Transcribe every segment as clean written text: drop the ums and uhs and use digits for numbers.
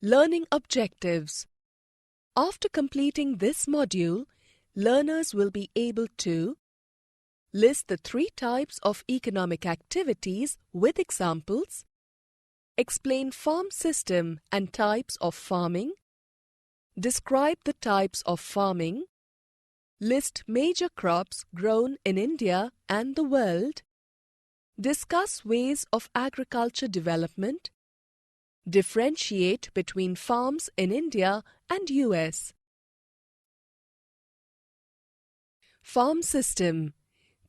Learning objectives. After completing this module, learners will be able to list the 3 types of economic activities with examples, explain farm system and types of farming, describe the types of farming, list major crops grown in India and the world, discuss ways of agriculture development, differentiate between farms in India and US. Farm system.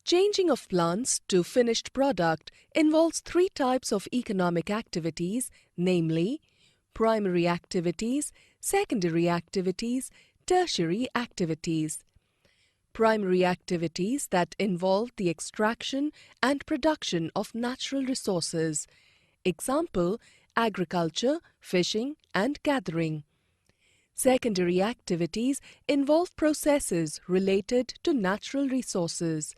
Changing of plants to finished product involves 3 types of economic activities, namely primary activities, secondary activities, tertiary activities. Primary activities that involve the extraction and production of natural resources. Example, agriculture, fishing and gathering. Secondary activities involve processes related to natural resources.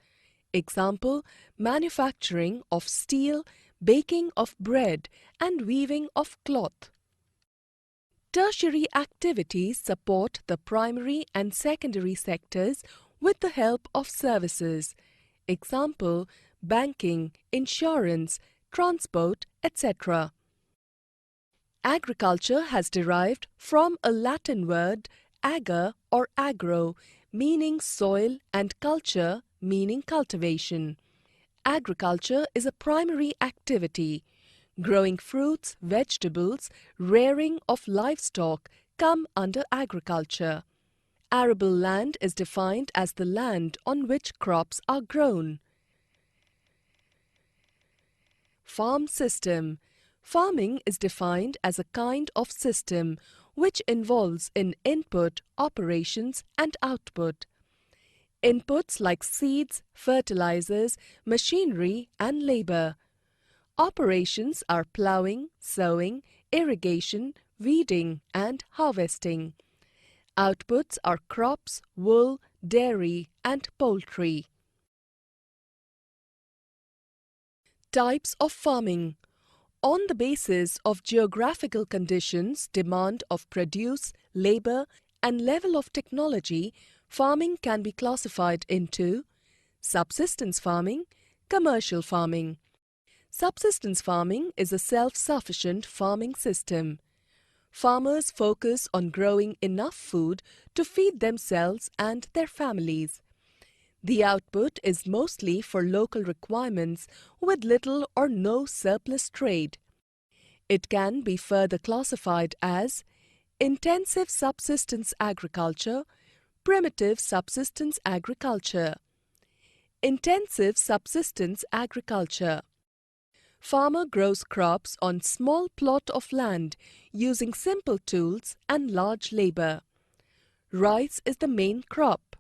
Example, manufacturing of steel, baking of bread and weaving of cloth. Tertiary activities support the primary and secondary sectors with the help of services. Example, banking, insurance, transport, etc. Agriculture has derived from a Latin word ager or agro, meaning soil, and culture, meaning cultivation. Agriculture is a primary activity. Growing fruits, vegetables, rearing of livestock come under agriculture. Arable land is defined as the land on which crops are grown. Farm system. Farming is defined as a kind of system which involves in input, operations and output. Inputs like seeds, fertilizers, machinery and labor. Operations are plowing, sowing, irrigation, weeding and harvesting. Outputs are crops, wool, dairy and poultry. Types of farming. On the basis of geographical conditions, demand of produce, labor and level of technology, farming can be classified into subsistence farming, commercial farming. Subsistence farming is a self-sufficient farming system. Farmers focus on growing enough food to feed themselves and their families. The output is mostly for local requirements with little or no surplus trade. It can be further classified as intensive subsistence agriculture, primitive subsistence agriculture. Intensive subsistence agriculture. Farmer grows crops on small plot of land using simple tools and large labor. Rice is the main crop.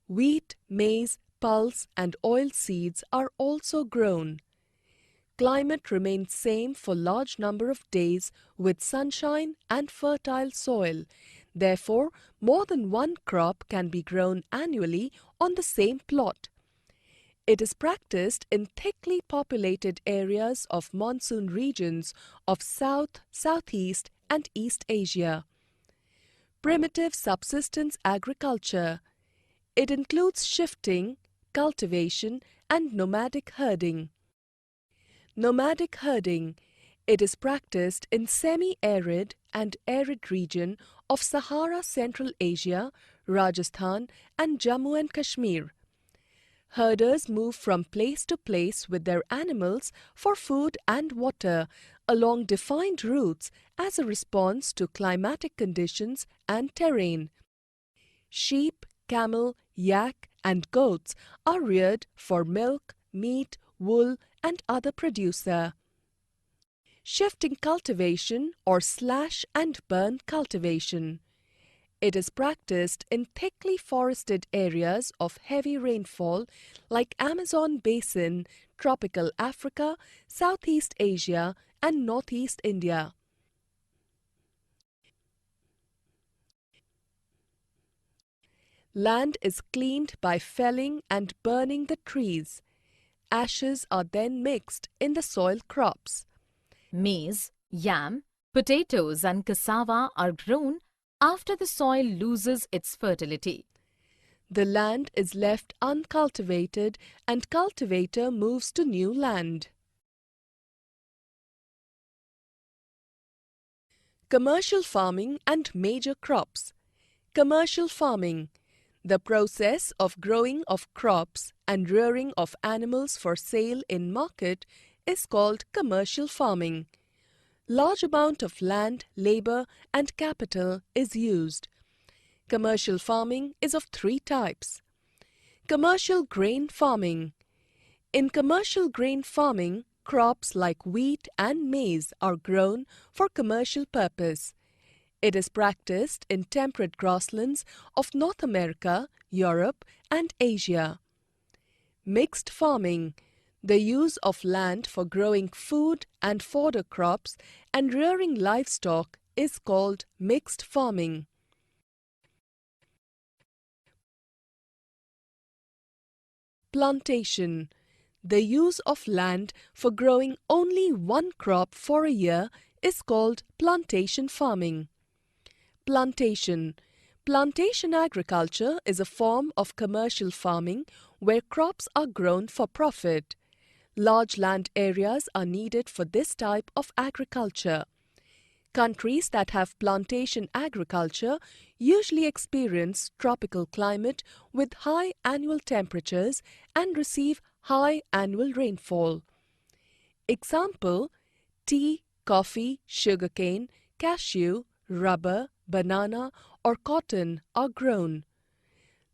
Wheat, maize, pulse and oil seeds are also grown. Climate remains same for large number of days with sunshine and fertile soil. Therefore, more than one crop can be grown annually on the same plot. It is practiced in thickly populated areas of monsoon regions of South, Southeast and East Asia. Primitive subsistence agriculture. It includes shifting, cultivation and nomadic herding. Nomadic herding. It is practiced in semi-arid and arid region of Sahara Central Asia, Rajasthan and Jammu and Kashmir. Herders move from place to place with their animals for food and water along defined routes as a response to climatic conditions and terrain. Sheep, camel, yak and goats are reared for milk, meat, wool and other producer. Shifting cultivation or slash and burn cultivation. It is practiced in thickly forested areas of heavy rainfall like Amazon Basin, tropical Africa, Southeast Asia and Northeast India. Land is cleaned by felling and burning the trees. Ashes are then mixed in the soil crops. Maize, yam, Potatoes and cassava are grown after the soil loses its fertility. The land is left uncultivated and cultivator moves to new land. Commercial farming and major crops. Commercial farming. The process of growing of crops and rearing of animals for sale in market is called commercial farming. Large amount of land, labor and capital is used. Commercial farming is of three types. Commercial grain farming. In commercial grain farming, crops like wheat and maize are grown for commercial purpose. It is practiced in temperate grasslands of North America, Europe and Asia. Mixed farming. The use of land for growing food and fodder crops and rearing livestock is called mixed farming. Plantation. The use of land for growing only one crop for a year is called plantation farming. Plantation. Plantation agriculture is a form of commercial farming where crops are grown for profit. Large land areas are needed for this type of agriculture. Countries that have plantation agriculture usually experience tropical climate with high annual temperatures and receive high annual rainfall. Example: tea, coffee, sugarcane, cashew, rubber, banana or cotton are grown.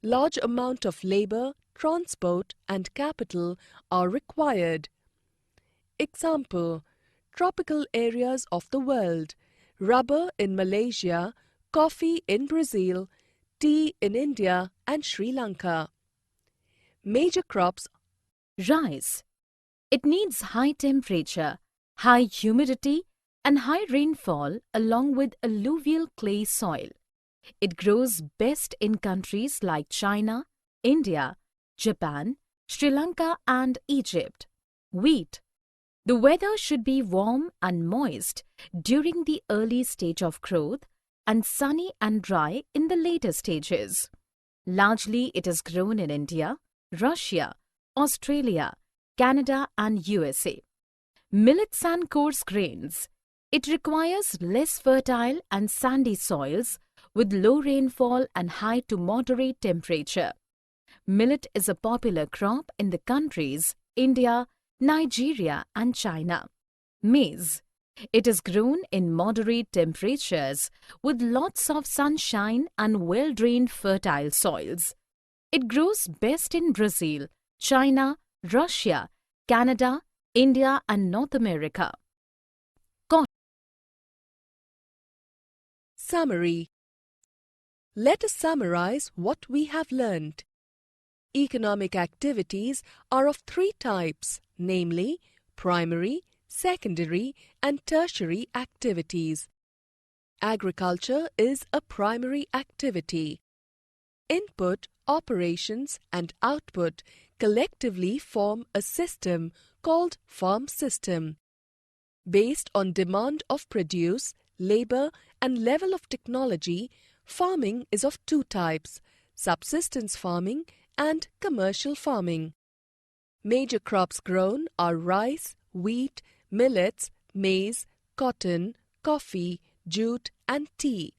Large amount of labor, transport and capital are required. Example: tropical areas of the world: rubber in Malaysia, coffee in Brazil, tea in India and Sri Lanka. Major crops. Rice. It needs high temperature, high humidity and high rainfall along with alluvial clay soil. It grows best in countries like China, India, Japan, Sri Lanka and Egypt. Wheat. The weather should be warm and moist during the early stage of growth and sunny and dry in the later stages. Largely it is grown in India, Russia, Australia, Canada and USA. Millets and coarse grains. It requires less fertile and sandy soils with low rainfall and high to moderate temperature. Millet is a popular crop in the countries India, Nigeria and China. Maize. It is grown in moderate temperatures with lots of sunshine and well-drained fertile soils. It grows best in Brazil, China, Russia, Canada, India and North America. Summary. Let us summarize what we have learned. Economic activities are of three types, namely primary, secondary and tertiary activities. Agriculture is a primary activity. Input, operations and output collectively form a system called farm system. Based on demand of produce, labor and level of technology, farming is of two types: subsistence farming and commercial farming. Major crops grown are rice, wheat, millets, maize, cotton, coffee, jute and tea.